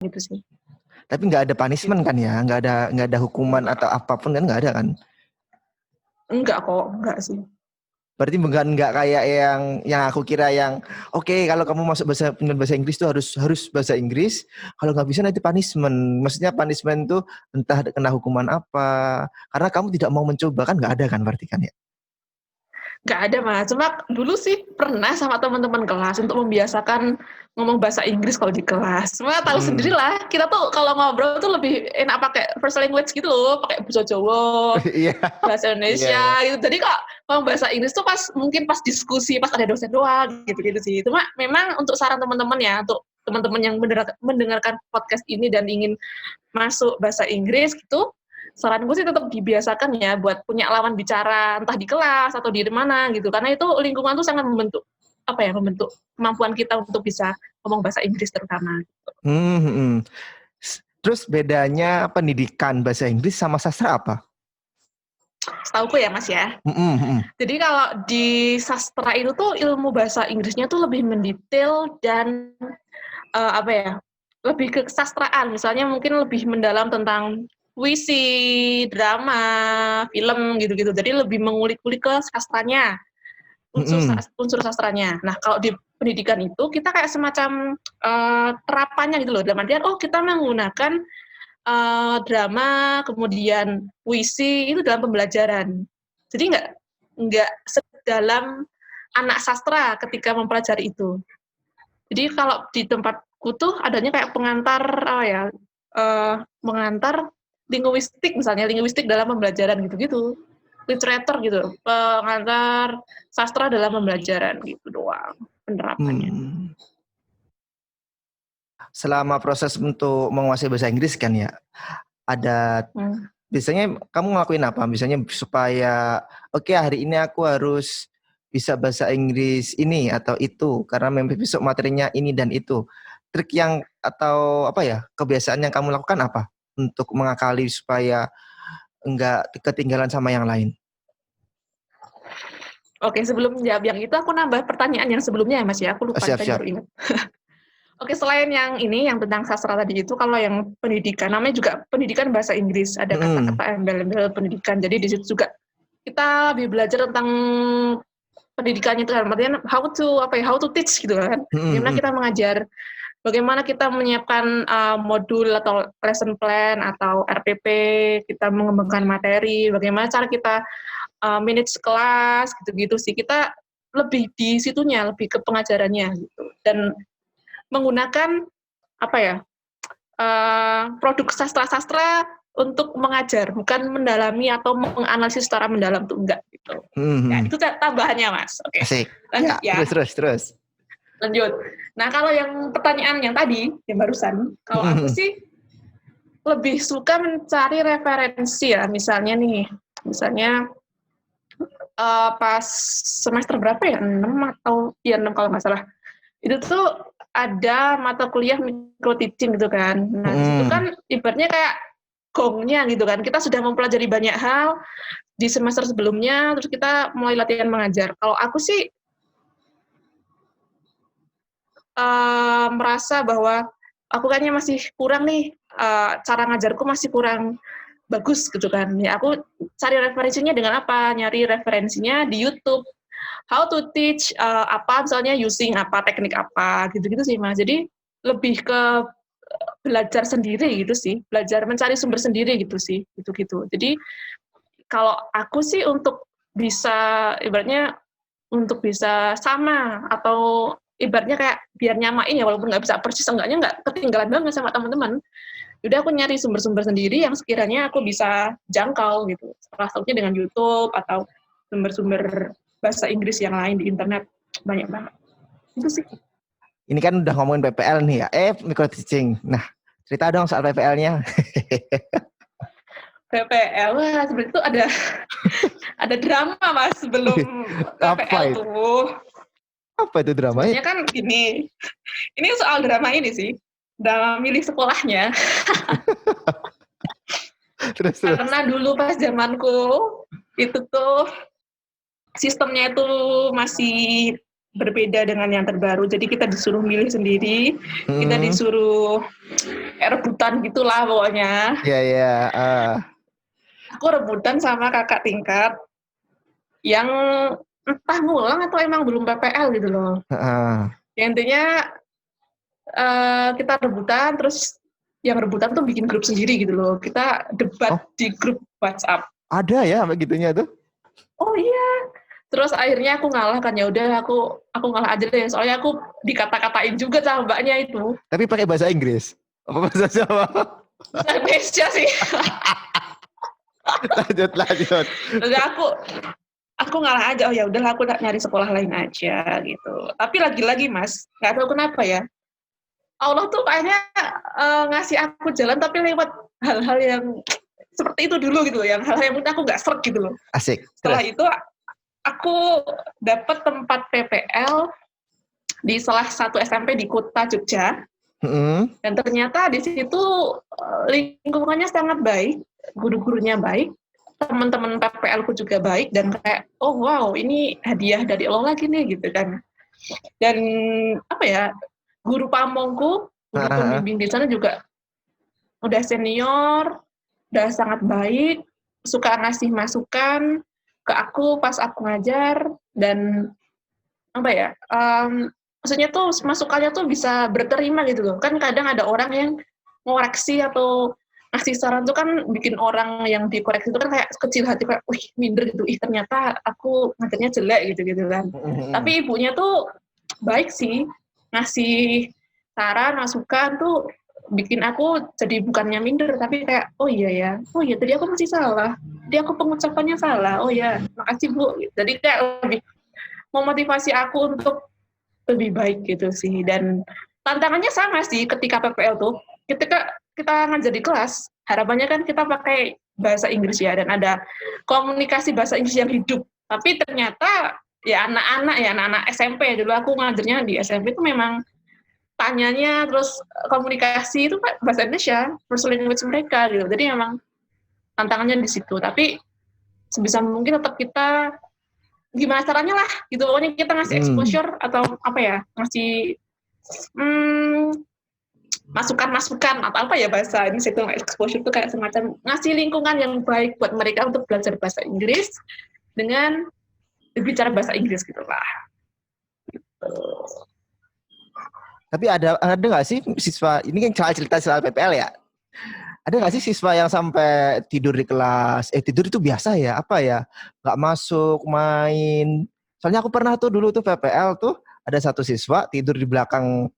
gitu sih. Tapi nggak ada punishment kan ya? Nggak ada hukuman atau apapun kan, nggak ada kan? Enggak kok, enggak sih. Berarti bukan nggak kayak yang aku kira yang oke, kalau kamu masuk bahasa Inggris tuh harus bahasa Inggris. Kalau nggak bisa nanti punishment. Maksudnya punishment tuh entah kena hukuman apa. Karena kamu tidak mau mencoba kan, nggak ada kan berarti kan ya? Nggak ada Mas, cuma dulu sih pernah sama teman-teman kelas untuk membiasakan ngomong bahasa Inggris kalau di kelas. Cuma tahu sendiri lah, kita tuh kalau ngobrol tuh lebih enak pakai first language gitu loh, pakai bahasa Jawa, Iya. bahasa Iya. Indonesia gitu. Jadi kok ngomong bahasa Inggris tuh mungkin pas diskusi, pas ada dosen doang gitu-gitu sih. Cuma memang untuk saran teman-teman ya, untuk teman-teman yang mendengarkan podcast ini dan ingin masuk bahasa Inggris gitu, saranku sih tetap dibiasakan ya buat punya lawan bicara entah di kelas atau di mana gitu, karena itu lingkungan tuh sangat membentuk kemampuan kita untuk bisa ngomong bahasa Inggris terutama. Terus bedanya pendidikan bahasa Inggris sama sastra apa? Setauku ya Mas ya. Jadi kalau di sastra itu tuh ilmu bahasa Inggrisnya tuh lebih mendetail dan lebih ke kesastraan. Misalnya mungkin lebih mendalam tentang puisi, drama, film gitu-gitu. Jadi lebih mengulik-ulik ke sastranya, unsur sastranya. Nah, kalau di pendidikan itu kita kayak semacam terapannya gitu loh. Dalam artian, kita menggunakan drama, kemudian puisi itu dalam pembelajaran. Jadi nggak sedalam anak sastra ketika mempelajari itu. Jadi kalau di tempatku tuh adanya kayak pengantar linguistik, misalnya linguistik dalam pembelajaran gitu-gitu, literatur gitu, pengantar sastra dalam pembelajaran gitu doang penerapannya. Selama proses untuk menguasai bahasa Inggris kan ya, ada biasanya kamu ngelakuin apa? Misalnya supaya hari ini aku harus bisa bahasa Inggris ini atau itu karena memang besok materinya ini dan itu. Trik yang atau kebiasaan yang kamu lakukan apa untuk mengakali supaya enggak ketinggalan sama yang lain? Oke, sebelum jawab yang itu aku nambah pertanyaan yang sebelumnya ya Mas ya, aku lupa tadi baru ingat. Oke, selain yang tentang sastra tadi itu, kalau yang pendidikan, namanya juga pendidikan bahasa Inggris, ada kata-kata embel-embel pendidikan. Jadi di situ juga kita lebih belajar tentang pendidikannya itu, artinya how to teach gitu kan. Gimana kita mengajar, bagaimana kita menyiapkan modul atau lesson plan atau RPP, kita mengembangkan materi, bagaimana cara kita manage kelas gitu-gitu sih. Kita lebih di situnya, lebih ke pengajarannya gitu. Dan menggunakan produk sastra-sastra untuk mengajar, bukan mendalami atau menganalisis secara mendalam tuh enggak gitu. Ya, itu tambahannya Mas. Oke. Asik. Lanjut ya. Terus. Lanjut. Nah, kalau yang pertanyaan yang tadi, yang barusan, kalau aku sih lebih suka mencari referensi ya. Misalnya pas semester berapa ya? 6 kalau nggak salah. Itu tuh ada mata kuliah micro teaching gitu kan. Nah, di situ kan ibaratnya kayak gongnya gitu kan. Kita sudah mempelajari banyak hal di semester sebelumnya, terus kita mulai latihan mengajar. Kalau aku sih merasa bahwa aku kayaknya masih kurang nih, cara ngajarku masih kurang bagus gitu kan. Ya aku cari referensinya dengan apa? Nyari referensinya di YouTube. How to teach misalnya using teknik gitu-gitu sih Mas. Jadi lebih ke belajar sendiri gitu sih, belajar mencari sumber sendiri gitu sih, gitu-gitu. Jadi kalau aku sih untuk bisa ibaratnya untuk bisa sama atau ibaratnya kayak biar nyamain ya, walaupun nggak bisa persis, enggaknya nggak ketinggalan banget sama teman-teman. Udah aku nyari sumber-sumber sendiri yang sekiranya aku bisa jangkau gitu. Salah satunya dengan YouTube atau sumber-sumber bahasa Inggris yang lain di internet, banyak banget. Itu sih. Ini kan udah ngomongin PPL nih ya, micro teaching. Nah, cerita dong soal PPL-nya. PPL, wah sebenarnya itu ada drama Mas sebelum PPL tuh. Apa itu dramanya? Sebenarnya kan ini soal drama ini sih, drama milih sekolahnya. terus. Karena dulu pas zamanku itu tuh sistemnya itu masih berbeda dengan yang terbaru. Jadi kita disuruh milih sendiri, kita disuruh rebutan gitulah pokoknya. Iya. Aku rebutan sama kakak tingkat yang entah ngulang atau emang belum PPL gitu loh. Ya, intinya kita rebutan, terus yang rebutan tuh bikin grup sendiri gitu loh. Kita debat di grup WhatsApp. Ada ya begitunya tuh? Oh iya. Terus akhirnya aku ngalah kan, ya udah aku ngalah aja deh, soalnya aku dikata-katain juga sama mbaknya itu. Tapi pakai bahasa Inggris? Apa bahasa Jawa? Bahasa Indonesia sih. lanjut. Terus aku ngalah aja, oh ya udahlah aku nyari sekolah lain aja gitu. Tapi lagi-lagi Mas, nggak tahu kenapa ya, Allah tuh kayaknya ngasih aku jalan tapi lewat hal-hal yang seperti itu dulu gitu, yang hal-hal yang mungkin aku nggak serg gitu loh. Asik. Setelah itu aku dapat tempat PPL di salah satu SMP di kota Jogja, dan ternyata di situ lingkungannya sangat baik, guru-gurunya baik, teman-teman PPL-ku juga baik, dan kayak oh wow ini hadiah dari Allah lagi nih gitu kan. Dan apa ya, guru pamongku, guru pembimbing di sana juga udah senior, udah sangat baik, suka ngasih masukan ke aku pas aku ngajar, dan apa ya, maksudnya tuh masukannya tuh bisa berterima gitu loh. Kan kadang ada orang yang ngoreksi atau ngasih saran tuh kan bikin orang yang dikoreksi itu kan kayak kecil hati, kayak wih minder gitu, ternyata aku ngajarnya jelek gitu kan. Tapi ibunya tuh baik sih, ngasih saran, masukan tuh bikin aku jadi bukannya minder, tapi kayak oh iya tadi aku masih salah, tadi aku pengucapannya salah, oh ya makasih Bu. Jadi kayak lebih memotivasi aku untuk lebih baik gitu sih. Dan tantangannya sama sih ketika PPL tuh, ketika kita ngajar di kelas, harapannya kan kita pakai bahasa Inggris ya, dan ada komunikasi bahasa Inggris yang hidup. Tapi ternyata ya anak-anak SMP, dulu aku ngajarnya di SMP itu memang tanyanya terus komunikasi itu bahasa Indonesia, first language mereka gitu. Jadi memang tantangannya di situ. Tapi sebisa mungkin tetap kita gimana caranya lah gitu, pokoknya kita ngasih exposure atau apa ya, ngasih masukan atau apa ya bahasa ini, situ exposure itu kayak semacam ngasih lingkungan yang baik buat mereka untuk belajar bahasa Inggris dengan berbicara bahasa Inggris gitu lah. Gitu. Tapi ada nggak sih siswa, ini kan cerita soal PPL ya, ada nggak sih siswa yang sampai tidur di kelas? Tidur itu biasa ya, apa ya, nggak masuk, main. Soalnya aku pernah tuh dulu tuh PPL tuh ada satu siswa tidur di belakang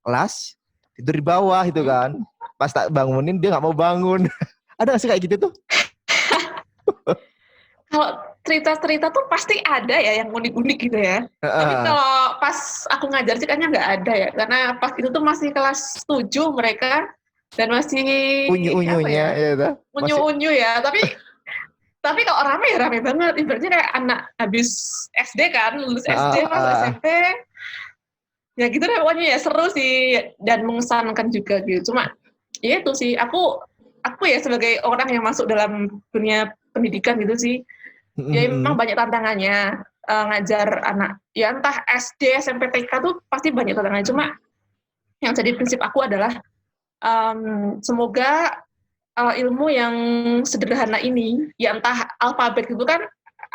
kelas, tidur di bawah gitu kan. Pas tak bangunin dia nggak mau bangun. Ada nggak sih kayak gitu tuh? Kalau cerita-cerita tuh pasti ada ya yang unik-unik gitu ya. Tapi kalau pas aku ngajar sih kayaknya nggak ada ya, karena pas itu tuh masih kelas 7 mereka, dan masih unyu-unyunya ya, unyu-unyu ya. Tapi kalau rame ya rame banget. Ibaratnya kayak anak habis SD kan, lulus SD masuk SMP. Ya gitu deh pokoknya, ya seru sih dan mengesankan juga gitu. Cuma ya itu sih, aku ya sebagai orang yang masuk dalam dunia pendidikan gitu sih, ya memang banyak tantangannya. Ngajar anak ya entah SD, SMP, TK tuh pasti banyak tantangannya. Cuma yang jadi prinsip aku adalah semoga ilmu yang sederhana ini, ya entah alfabet itu kan,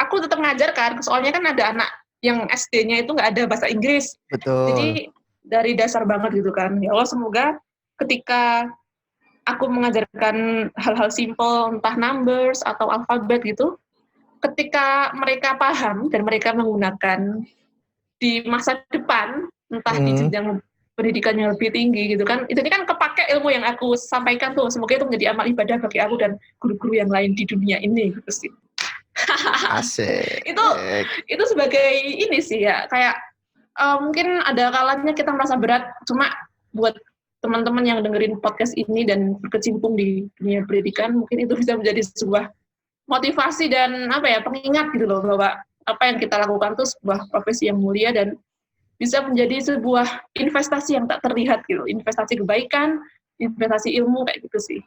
aku tetap ngajarkan, soalnya kan ada anak yang SD-nya itu nggak ada bahasa Inggris. Betul. Jadi dari dasar banget gitu kan. Ya Allah, semoga ketika aku mengajarkan hal-hal simple, entah numbers atau alfabet gitu, ketika mereka paham dan mereka menggunakan di masa depan, entah di jenjang pendidikan yang lebih tinggi gitu kan, itu kan kepake ilmu yang aku sampaikan tuh. Semoga itu menjadi amal ibadah bagi aku dan guru-guru yang lain di dunia ini gitu sih. Asik. Itu sebagai ini sih ya, kayak mungkin ada kalanya kita merasa berat, cuma buat teman-teman yang dengerin podcast ini dan berkecimpung di dunia pendidikan, mungkin itu bisa menjadi sebuah motivasi dan apa ya, pengingat gitu loh, bahwa apa yang kita lakukan itu sebuah profesi yang mulia dan bisa menjadi sebuah investasi yang tak terlihat gitu, investasi kebaikan, investasi ilmu kayak gitu sih.